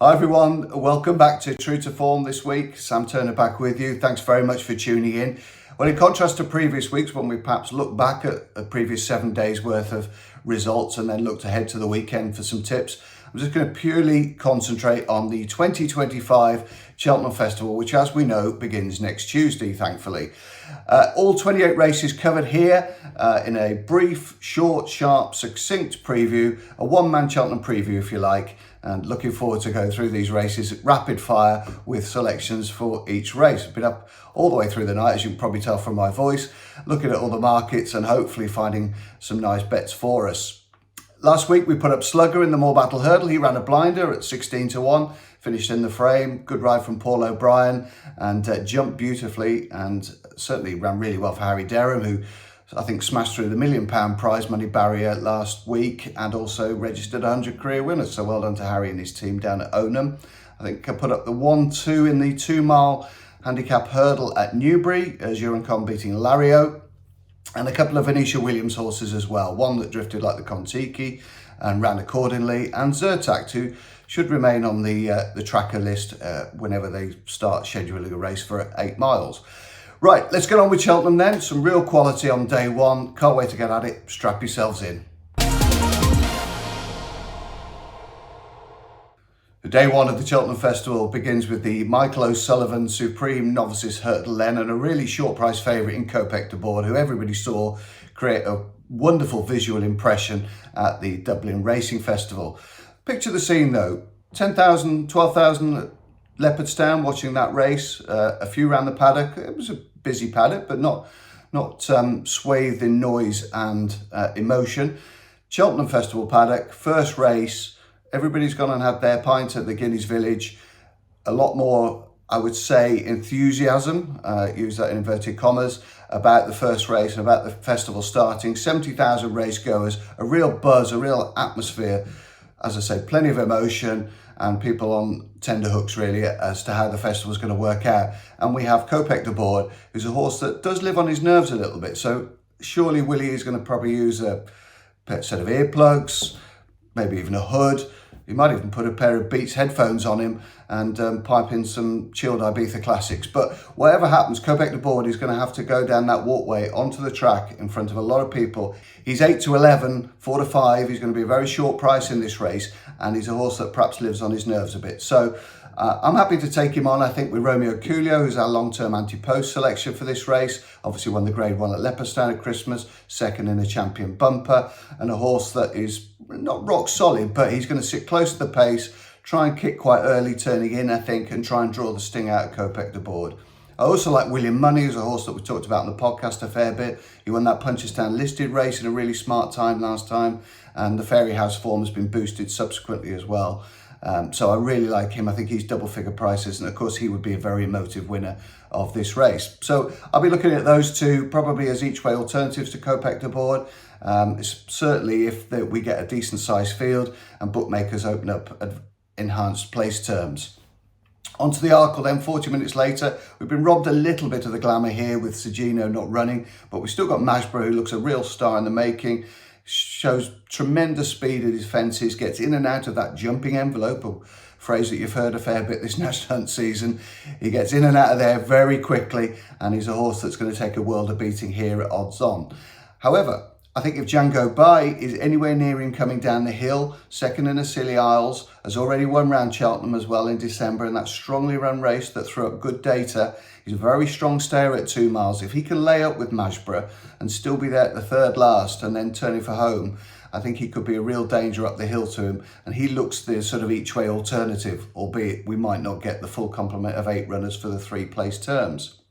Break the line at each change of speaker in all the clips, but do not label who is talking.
Hi everyone, welcome back to True to Form this week. Sam Turner back with you. Thanks very much for tuning in. Well, in contrast to previous weeks when we perhaps looked back at the previous 7 days worth of results and then looked ahead to the weekend for some tips, I'm just going to purely concentrate on the 2025 Cheltenham Festival, which as we know begins next Tuesday, thankfully. All 28 races covered here in a brief, short, sharp, succinct preview, a one-man Cheltenham preview if you like, and looking forward to going through these races rapid fire with selections for each race. I've been up all the way through the night, as you can probably tell from my voice, looking at all the markets and hopefully finding some nice bets for us. Last week we put up Slugger in the Moor Battle Hurdle. He ran a blinder at 16 to 1, finished in the frame. Good ride from Paul O'Brien and jumped beautifully and certainly ran really well for Harry Derham, who I think smashed through the £1 million prize money barrier last week and also registered 100 career winners. So well done to Harry and his team down at Onham. I think I put up the 1-2 in the 2 mile handicap hurdle at Newbury, as Urancon beating Lario, and a couple of Venetia Williams horses as well. One that drifted like the Kontiki and ran accordingly, and Zertact, who should remain on the tracker list whenever they start scheduling a race for 8 miles. Right, let's get on with Cheltenham then. Some real quality on day one. Can't wait to get at it. Strap yourselves in. Day one of the Cheltenham Festival begins with the Michael O'Sullivan Supreme Novices Hurdle then, and a really short price favourite in Kopek de Board, who everybody saw create a wonderful visual impression at the Dublin Racing Festival. Picture the scene though, 10,000, 12,000 Leopardstown watching that race, a few round the paddock. It was a busy paddock, but not swathed in noise and emotion. Cheltenham Festival paddock, first race, everybody's gone and had their pint at the Guineas Village. A lot more, I would say, enthusiasm, use that in inverted commas, about the first race and about the festival starting. 70,000 race goers, a real buzz, a real atmosphere. As I say, plenty of emotion and people on tender hooks really as to how the festival is going to work out. And we have Kopek de Board, who's a horse that does live on his nerves a little bit. So surely Willie is going to probably use a set of earplugs, maybe even a hood. He might even put a pair of Beats headphones on him and pipe in some chilled Ibiza classics. But whatever happens, Kopek de Board is going to have to go down that walkway onto the track in front of a lot of people. He's 8 to 11, 4 to 5. He's going to be a very short price in this race, and he's a horse that perhaps lives on his nerves a bit. So I'm happy to take him on, I think, with Romeo Coolio, who's our long-term anti-post selection for this race. Obviously won the Grade 1 at Leopardstown at Christmas, second in a champion bumper, and a horse that is not rock solid, but he's going to sit close to the pace, try and kick quite early turning in, I think, and try and draw the sting out of Kopek de Board. I also like William Money, who's a horse that we talked about on the podcast a fair bit. He won that Punchestown listed race in a really smart time last time, and the Fairy House form has been boosted subsequently as well. So I really like him. I think he's double figure prices, and of course he would be a very emotive winner of this race. So I'll be looking at those two probably as each way alternatives to Kopek de Board. Certainly if we get a decent sized field and bookmakers open up enhanced place terms. Onto the Arkle then, 40 minutes later. We've been robbed a little bit of the glamour here with Segino not running, but we've still got Masborough, who looks a real star in the making, shows tremendous speed at his fences, gets in and out of that jumping envelope, a phrase that you've heard a fair bit this national hunt season. He gets in and out of there very quickly, and he's a horse that's going to take a world of beating here at odds on. However, I think if Django Bai is anywhere near him coming down the hill, second in the Scilly Isles, has already won round Cheltenham as well in December in that strongly run race that threw up good data. He's a very strong stayer at 2 miles. If he can lay up with Masborough and still be there at the third last and then turning for home, I think he could be a real danger up the hill to him. And he looks the sort of each way alternative, albeit we might not get the full complement of 8 runners for the 3 place terms.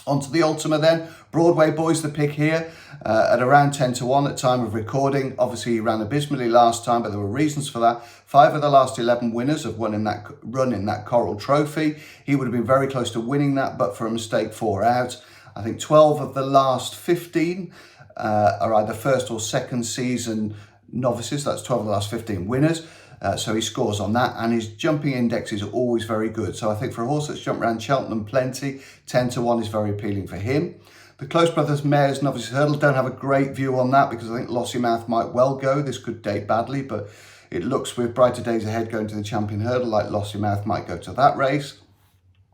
Onto the Ultima then. Broadway Boys the pick here at around 10 to 1 at time of recording. Obviously he ran abysmally last time, but there were reasons for that. 5 of the last 11 winners have won in that run in that Coral Trophy. He would have been very close to winning that, but for a mistake 4 out. I think 12 of the last 15 are either first or second season novices. That's 12 of the last 15 winners. So he scores on that, and his jumping index is always very good. So I think for a horse that's jumped around Cheltenham plenty, 10 to 1 is very appealing for him. The Close Brothers Mares Novices Hurdle, don't have a great view on that because I think Lossiemouth might well go. This could date badly, but It looks, with brighter days ahead going to the Champion Hurdle, like Lossiemouth might go to that race.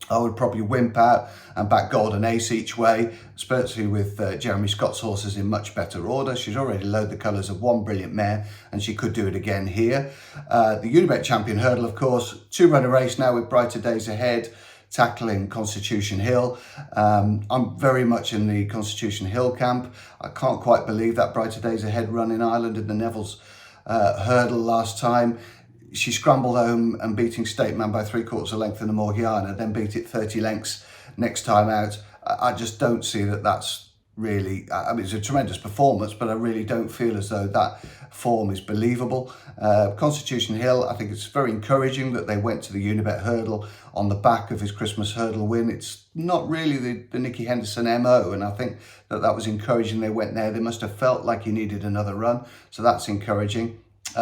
I would probably wimp out and back Golden Ace each way, especially with Jeremy Scott's horses in much better order. She's already loaded the colours of one brilliant mare, and she could do it again here. The Unibet Champion Hurdle, of course, 2-runner race now with brighter days ahead, tackling Constitution Hill. I'm very much in the Constitution Hill camp. I can't quite believe that brighter days ahead run in Ireland in the Neville's Hurdle last time. She scrambled home and beating State Man by 3/4 a length in the Morgiana, then beat it 30 lengths next time out. I just don't see that that's really, I mean, it's a tremendous performance, but I really don't feel as though that form is believable. Constitution Hill, I think it's very encouraging that they went to the Unibet Hurdle on the back of his Christmas Hurdle win. It's not really the Nicky Henderson MO, and I think that was encouraging. They went there, they must have felt like he needed another run, so that's encouraging.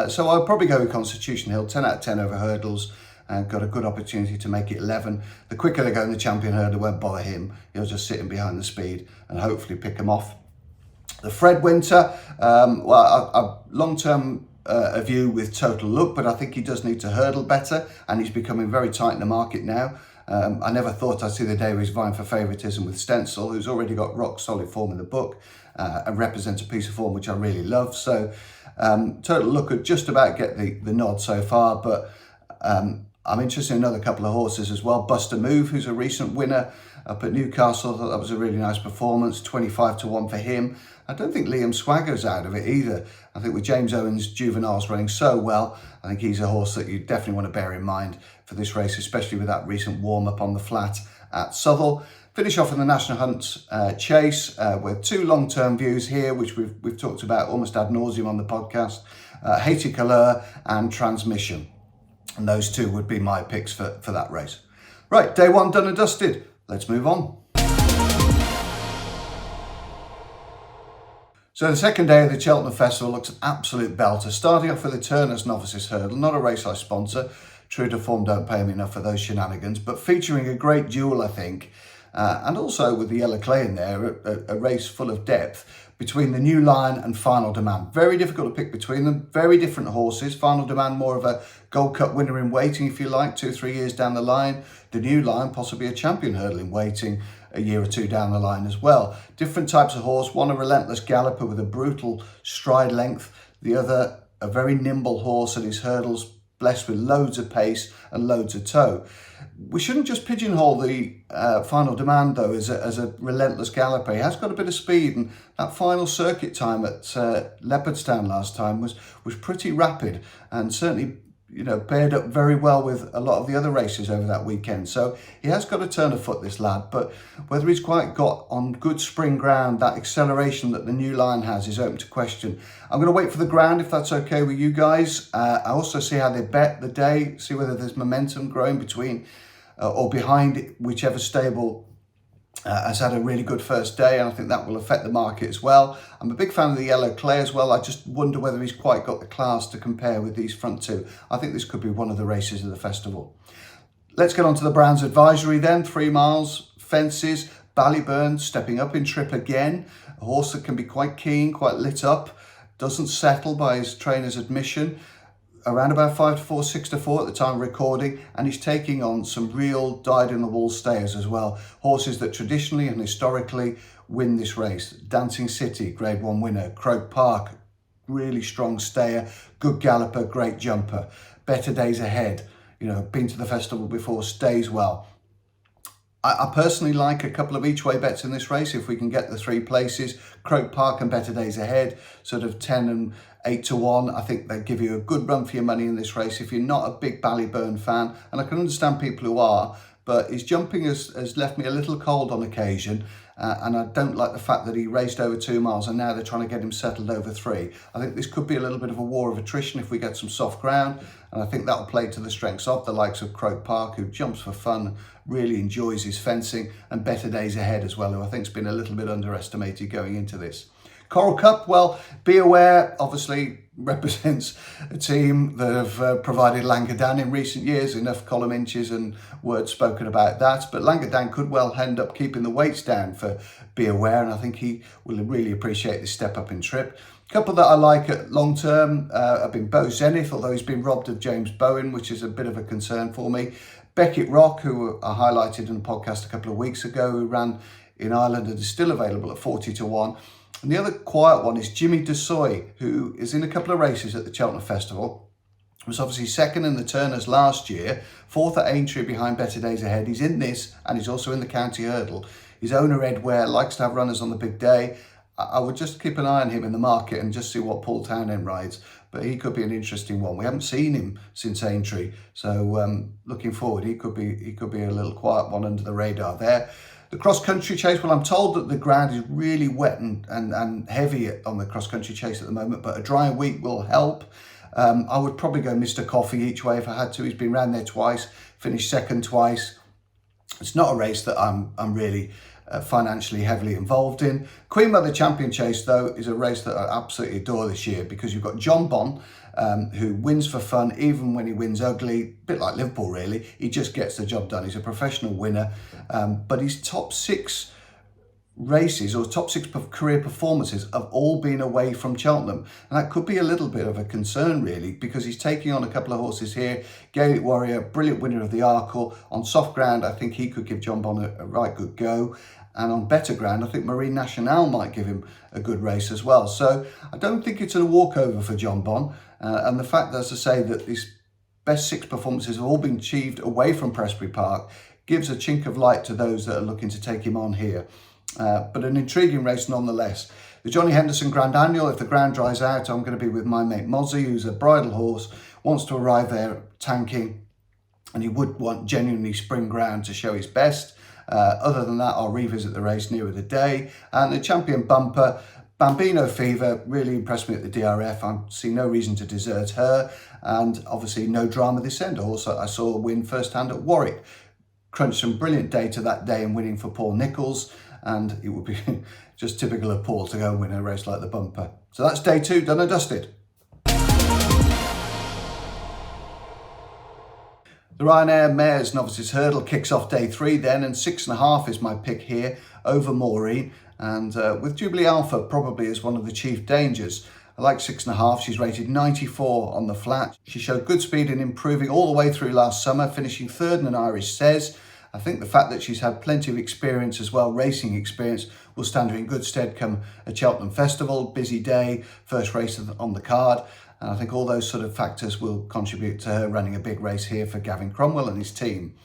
So I'll probably go with Constitution Hill, 10 out of 10 over hurdles, and got a good opportunity to make it 11. The quicker they go in the Champion Hurdle, won't bother him. He'll just sit in behind the speed and hopefully pick him off. The Fred Winter, well, long-term a view with Total Look, but I think he does need to hurdle better, and he's becoming very tight in the market now. I never thought I'd see the day where he's vying for favouritism with Stencil, who's already got rock solid form in the book and represents a piece of form which I really love. So Total Look could just about get the nod so far, but I'm interested in another couple of horses as well. Buster Move, who's a recent winner up at Newcastle. I thought that was a really nice performance, 25-1 for him. I don't think Liam Swagger's out of it either. I think with James Owen's juveniles running so well, I think he's a horse that you definitely want to bear in mind for this race, especially with that recent warm-up on the flat at Southwell. Finish off in the National Hunt Chase with two long-term views here, which we've talked about almost ad nauseum on the podcast. Haiti Couleur and Transmission. And those two would be my picks for that race. Right, day one done and dusted. Let's move on. So the second day of the Cheltenham Festival looks an absolute belter. Starting off with the Turners Novices Hurdle, not a race I sponsor. True to form, don't pay me enough for those shenanigans, but featuring a great duel, I think. And also with the Yellow Clay in there, a race full of depth between the New Line and Final Demand. Very difficult to pick between them. Very different horses. Final Demand, more of a Gold Cup winner in waiting, if you like, 2-3 years down the line. The New Line, possibly a champion hurdle in waiting a year or two down the line as well. Different types of horse. One a relentless galloper with a brutal stride length. The other a very nimble horse at his hurdles, blessed with loads of pace and loads of toe. We shouldn't just pigeonhole the Final Demand, though, as a relentless galloper. He has got a bit of speed, and that final circuit time at Leopardstown last time was pretty rapid, and certainly, you know, paired up very well with a lot of the other races over that weekend. So he has got a turn of foot, this lad, but whether he's quite got on good spring ground, that acceleration that the New Line has, is open to question. I'm going to wait for the ground, if that's okay with you guys. I also see how they bet the day, see whether there's momentum growing between or behind whichever stable has had a really good first day, and I think that will affect the market as well. I'm a big fan of the Yellow Clay as well. I just wonder whether he's quite got the class to compare with these front two. I think this could be one of the races of the festival. Let's get on to the Brands Advisory then. 3 miles, fences, Ballyburn stepping up in trip again. A horse that can be quite keen, quite lit up, doesn't settle by his trainer's admission. Around about 5-4, 6-4 at the time of recording, and he's taking on some real dyed-in-the-wool stayers as well. Horses that traditionally and historically win this race. Dancing City, Grade 1 winner. Croke Park, really strong stayer. Good galloper, great jumper. Better Days Ahead, you know, been to the festival before, stays well. I personally like a couple of each way bets in this race if we can get the 3 places. Croke Park and Better Days Ahead, sort of 10 and 8-1. I think they give you a good run for your money in this race if you're not a big Ballyburn fan, and I can understand people who are, but his jumping has left me a little cold on occasion, and I don't like the fact that he raced over 2 miles and now they're trying to get him settled over 3. I think this could be a little bit of a war of attrition if we get some soft ground, and I think that'll play to the strengths of the likes of Croke Park, who jumps for fun, really enjoys his fencing, and Better Days Ahead as well, who I think's been a little bit underestimated going into this. Coral Cup, well, Be Aware obviously represents a team that have provided Langadan in recent years, enough column inches and words spoken about that, but Langadan could well end up keeping the weights down for Be Aware, and I think he will really appreciate this step up in trip. Couple that I like at long term have been Beau Zenith, although he's been robbed of James Bowen, which is a bit of a concern for me. Beckett Rock, who I highlighted in a podcast a couple of weeks ago, who ran in Ireland and is still available at 40 to 1. And the other quiet one is Jimmy Desoy, who is in a couple of races at the Cheltenham Festival. Was obviously second in the Turners last year, fourth at Aintree behind Better Days Ahead. He's in this and he's also in the County Hurdle. His owner Ed Ware likes to have runners on the big day. I would just keep an eye on him in the market and just see what Paul Townend rides, but he could be an interesting one. We haven't seen him since Aintree, so looking forward, he could be a little quiet one under the radar there. The cross-country chase, well, I'm told that the ground is really wet and heavy on the cross-country chase at the moment, but a dry week will help. I would probably go Mr. Coffee each way if I had to. He's been round there twice, finished second twice. It's not a race that I'm really financially heavily involved in. Queen Mother Champion Chase, though, is a race that I absolutely adore this year because you've got John Bon, who wins for fun, even when he wins ugly, a bit like Liverpool, really. He just gets the job done. He's a professional winner, but his top 6 races or top 6 career performances have all been away from Cheltenham, and that could be a little bit of a concern really, because he's taking on a couple of horses here. Gaelic Warrior, brilliant winner of the Arkle. On soft ground, I think he could give John Bon a right good go, and on better ground, I think Marine Nationale might give him a good race as well. So I don't think it's a walkover for John Bon, and the fact, as I say, that these best 6 performances have all been achieved away from Prestbury Park gives a chink of light to those that are looking to take him on here. But an intriguing race nonetheless. The Johnny Henderson Grand Annual, if the ground dries out, I'm going to be with my mate Mozzie, who's a bridle horse, wants to arrive there tanking, and he would want genuinely spring ground to show his best. Other than that, I'll revisit the race nearer the day. And the Champion Bumper, Bambino Fever, really impressed me at the DRF. I see no reason to desert her. And obviously no drama this end. Also, I saw a win firsthand at Warwick. Crunched some brilliant data that day in winning for Paul Nicholls. And it would be just typical of Paul to go and win a race like the Bumper. So that's day 2, done and dusted. The Ryanair Mares Novices Hurdle kicks off day 3 then, and 6.5 is my pick here over Maureen. And with Jubilee Alpha probably as one of the chief dangers. I like 6.5. She's rated 94 on the flat. She showed good speed in improving all the way through last summer, finishing 3rd in an Irish Says. I think the fact that she's had plenty of experience as well, racing experience, will stand her in good stead come a Cheltenham Festival, busy day, first race on the card. And I think all those sort of factors will contribute to her running a big race here for Gavin Cromwell and his team.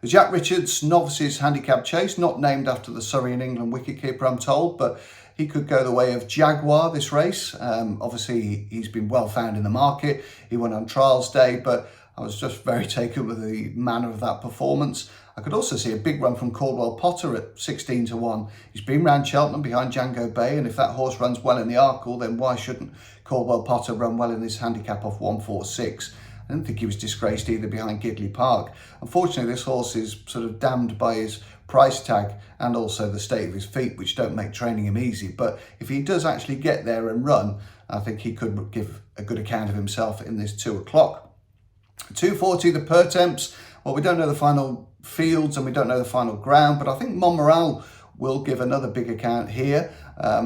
The Jack Richards Novices Handicap Chase, not named after the Surrey and England wicketkeeper, I'm told, but he could go the way of Jaguar this race. Obviously, he's been well found in the market. He went on trials day, but I was just very taken with the manner of that performance. I could also see a big run from Caldwell Potter at 16 to 1. He's been round Cheltenham behind Django Bay, and if that horse runs well in the Arkle, then why shouldn't Caldwell Potter run well in this handicap of 146? I don't think he was disgraced either behind Gidley Park. Unfortunately, this horse is sort of damned by his price tag and also the state of his feet, which don't make training him easy. But if he does actually get there and run, I think he could give a good account of himself in this 2 o'clock. 240, the Pertemps. Well, we don't know the final fields and we don't know the final ground, but I think Montmoral will give another big account here.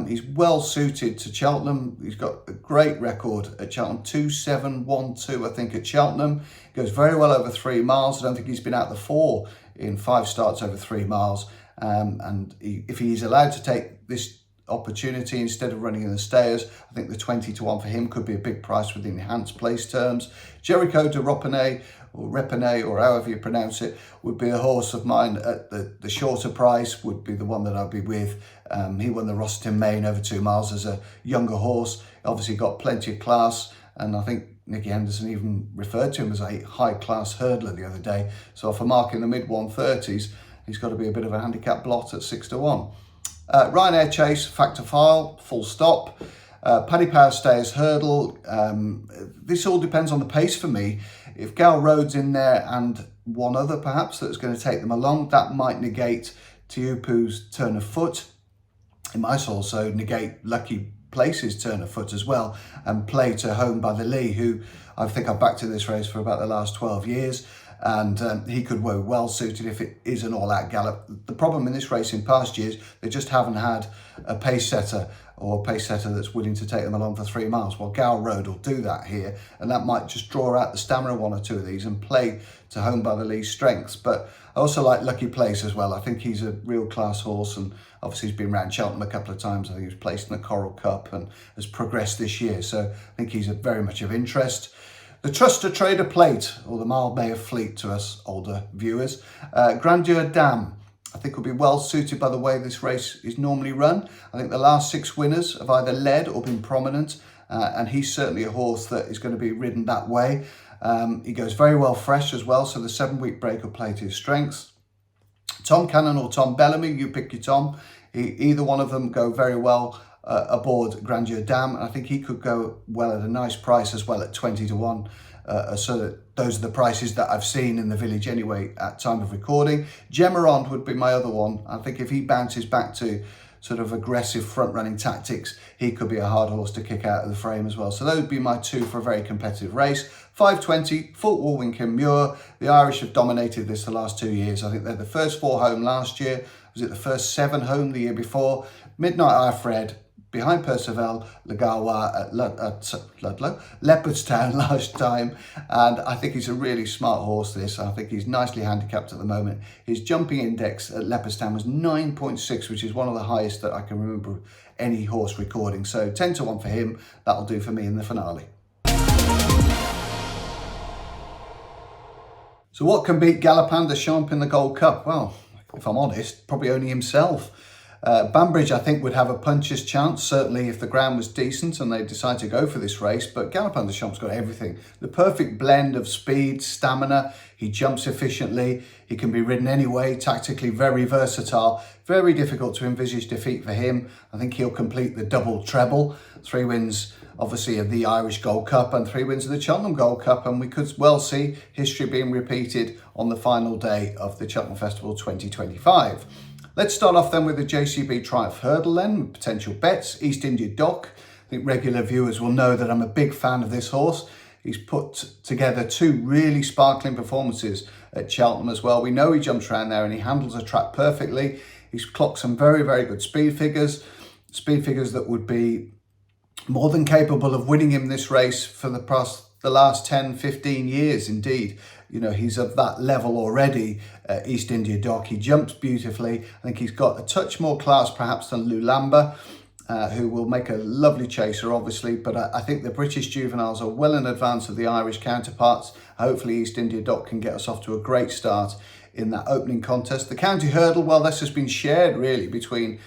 He's well suited to Cheltenham. He's got a great record at Cheltenham, 2.712, I think, at Cheltenham. Goes very well over 3 miles. I don't think he's been out the 4 in 5 starts over 3 miles. If he's allowed to take this opportunity instead of running in the stayers, I think the 20 to 1 for him could be a big price with the enhanced place terms. Jericho de Ropponais, or Repene, or however you pronounce it, would be a horse of mine at the shorter price, would be the one that I'd be with. He won the Rossington Main over 2 miles as a younger horse. Obviously got plenty of class, and I think Nicky Henderson even referred to him as a high-class hurdler the other day. So for Mark in the mid-130s, he's got to be a bit of a handicap blot at 6 to 1. Ryanair Chase, Factor File, full stop. Paddy Power Stayers Hurdle. This all depends on the pace for me. If Gal Road's in there and one other perhaps that's going to take them along, that might negate Tiupu's turn of foot. It might also negate Lucky Place's turn of foot as well, and play to Home by the Lee, who I think I've backed in this race for about the last 12 years. and he could be well suited if it is an all-out gallop. The problem in this race in past years, they just haven't had a pace setter or a pace setter that's willing to take them along for 3 miles. Well, Gower Road will do that here, and that might just draw out the stamina of one or two of these and play to Home by the Lee's strengths. But I also like Lucky Place as well. I think he's a real class horse, and obviously he's been around Cheltenham a couple of times. I think he was placed in the Coral Cup and has progressed this year, so I think he's very much of interest. The Truster Trader Plate, or the Mile Mayor Fleet to us older viewers, Grandeur Dam, I think will be well suited by the way this race is normally run. I think the last 6 winners have either led or been prominent, and he's certainly a horse that is going to be ridden that way. He goes very well fresh as well, so the 7-week break will play to his strengths. Tom Cannon or Tom Bellamy, you pick your Tom. Either one of them go very well aboard Grandeur Dam. I think he could go well at a nice price as well at 20 to 1. So that those are the prices that I've seen in the village anyway at time of recording. Gemarond would be my other one. I think if he bounces back to sort of aggressive front running tactics, he could be a hard horse to kick out of the frame as well. So those would be my 2 for a very competitive race. 5:20, Fort Warwicombe Muir. The Irish have dominated this the last 2 years. I think they're the first 4 home last year. Was it the first 7 home the year before? Midnight Ifred, behind Percival, Legawa at Ludlow, Leopardstown last time, and I think he's a really smart horse this. I think he's nicely handicapped at the moment. His jumping index at Leopardstown was 9.6, which is one of the highest that I can remember any horse recording. So 10 to 1 for him, that'll do for me in the finale. So what can beat Galopin Des Champs in the Gold Cup? Well, if I'm honest, probably only himself. Banbridge, I think, would have a puncher's chance, certainly if the ground was decent and they decide to go for this race, but Galopin Des Champs got everything. The perfect blend of speed, stamina, he jumps efficiently, he can be ridden anyway, tactically very versatile, very difficult to envisage defeat for him. I think he'll complete the double treble, 3 wins obviously of the Irish Gold Cup and 3 wins of the Cheltenham Gold Cup, and we could well see history being repeated on the final day of the Cheltenham Festival 2025. Let's start off then with the JCB Triumph Hurdle then, potential bets. East India Dock. I think regular viewers will know that I'm a big fan of this horse. He's put together 2 really sparkling performances at Cheltenham as well. We know he jumps around there and he handles a track perfectly. He's clocked some very, very good speed figures that would be more than capable of winning him this race for the last 10, 15 years indeed. You know, he's of that level already, East India Dock. He jumps beautifully. I think he's got a touch more class perhaps than Lulamba, who will make a lovely chaser obviously, but I think the British juveniles are well in advance of the Irish counterparts. Hopefully East India Dock can get us off to a great start in that opening contest. The County Hurdle, well, this has been shared really between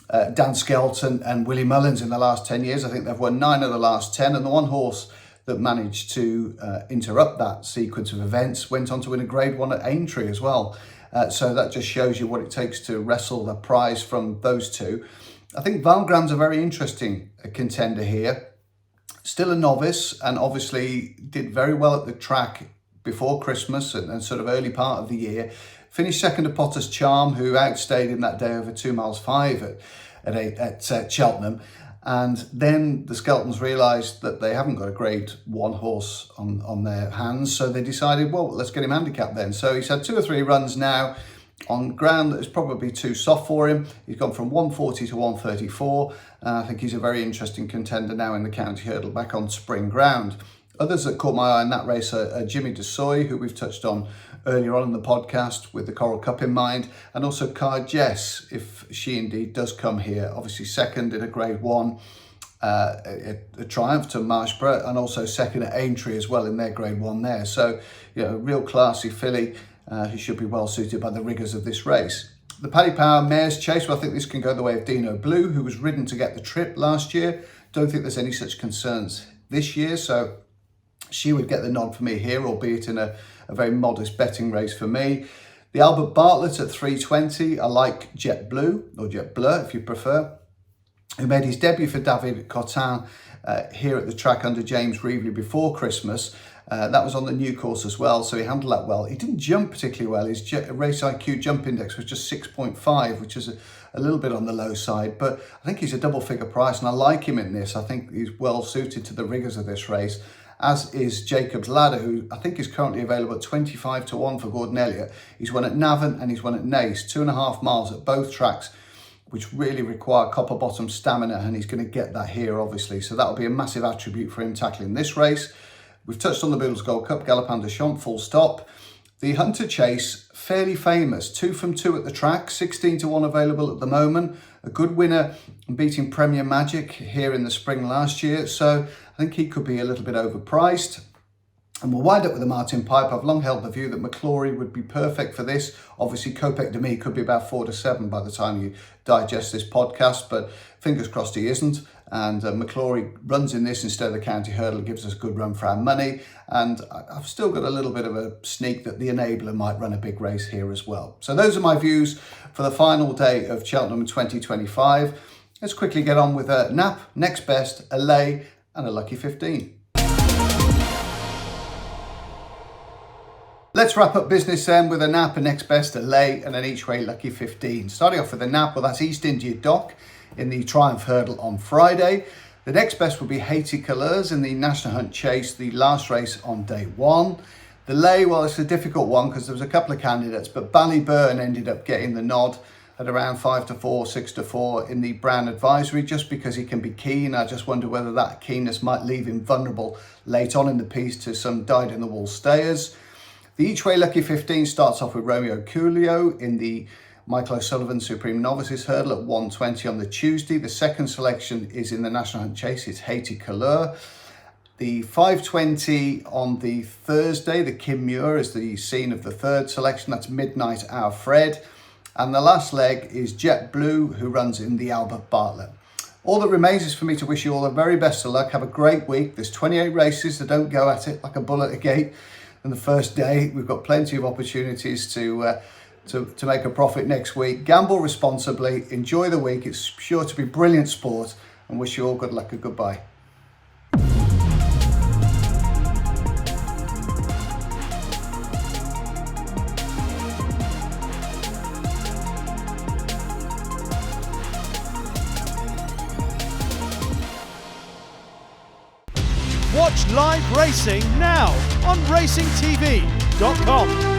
Dan Skelton and Willie Mullins in the last 10 years. I think they've won 9 of the last 10, and the one horse that managed to interrupt that sequence of events went on to win a Grade 1 at Aintree as well. So that just shows you what it takes to wrestle the prize from those 2. I think Valgrand's a very interesting contender here. Still a novice, and obviously did very well at the track before Christmas and sort of early part of the year. Finished second to Potter's Charm, who outstayed him that day over 2 miles 5 at Cheltenham. And then the Skeltons realised that they haven't got a Grade 1 horse on their hands, so they decided, well, let's get him handicapped then. So he's had 2 or 3 runs now on ground that is probably too soft for him. He's gone from 140 to 134. I think he's a very interesting contender now in the County Hurdle, back on spring ground. Others that caught my eye in that race are Jimmy DeSoy, who we've touched on earlier on in the podcast with the Coral Cup in mind, and also Car Jess, if she indeed does come here. Obviously second in a Grade 1, a Triumph to Marshborough, and also second at Aintree as well in their Grade 1 there. So, you know, a real classy filly who should be well suited by the rigours of this race. The Paddy Power Mares Chase, well, I think this can go the way of Dino Blue, who was ridden to get the trip last year. Don't think there's any such concerns this year, so she would get the nod for me here, albeit in a very modest betting race for me. The Albert Bartlett at 320, I like Jet Blue, or Jet Bleu if you prefer, who made his debut for David Cotin here at the track under James Reevely before Christmas. That was on the new course as well, so he handled that well. He didn't jump particularly well. His race IQ jump index was just 6.5, which is a little bit on the low side, but I think he's a double figure price and I like him in this. I think he's well suited to the rigours of this race. as is Jacob's Ladder, who I think is currently available at 25-1 for Gordon Elliott. He's won at Navan and he's won at Naas, 2.5 miles at both tracks, which really require copper bottom stamina, and he's going to get that here, obviously. So that'll be a massive attribute for him tackling this race. We've touched on the Beadle's Gold Cup, Galopin de Champs, full stop. The Hunter Chase, fairly famous, 2 from 2 at the track, 16-1 available at the moment. A good winner and beating Premier Magic here in the spring last year. So I think he could be a little bit overpriced. And we'll wind up with a Martin Pipe. I've long held the view that McClory would be perfect for this. Obviously, Kopek de Me could be about 4-7 by the time you digest this podcast, but fingers crossed he isn't. And McClory runs in this instead of the County Hurdle, gives us a good run for our money. And I've still got a little bit of a sneak that the Enabler might run a big race here as well. So those are my views for the final day of Cheltenham 2025. Let's quickly get on with a nap, next best, a lay, and a lucky 15. Let's wrap up business then with a nap, a next best, a lay, and an each way lucky 15. Starting off with a nap, well, that's East India Dock in the Triumph Hurdle on Friday. The next best will be Haiti Couleurs in the National Hunt Chase, the last race on day 1. The lay, well, it's a difficult one because there was a couple of candidates, but Ballyburn ended up getting the nod at around 5-4, 6-4 in the Brown Advisory, just because he can be keen. I just wonder whether that keenness might leave him vulnerable late on in the piece to some dyed-in-the-wool stayers. The each way lucky 15 starts off with Romeo Coolio in the Michael O'Sullivan Supreme Novices Hurdle at 1:20 on the Tuesday. The second selection is in the National Hunt Chase. It's Haiti Couleurs. The 5:20 on the Thursday, the Kim Muir is the scene of the third selection. That's Midnight Our Fred. And the last leg is Jet Blue, who runs in the Albert Bartlett. All that remains is for me to wish you all the very best of luck. Have a great week. There's 28 races, so don't go at it like a bull at a gate. And the first day, we've got plenty of opportunities to make a profit next week. Gamble responsibly, enjoy the week. It's sure to be brilliant sport, and wish you all good luck and goodbye.
Watch live racing now on racingtv.com.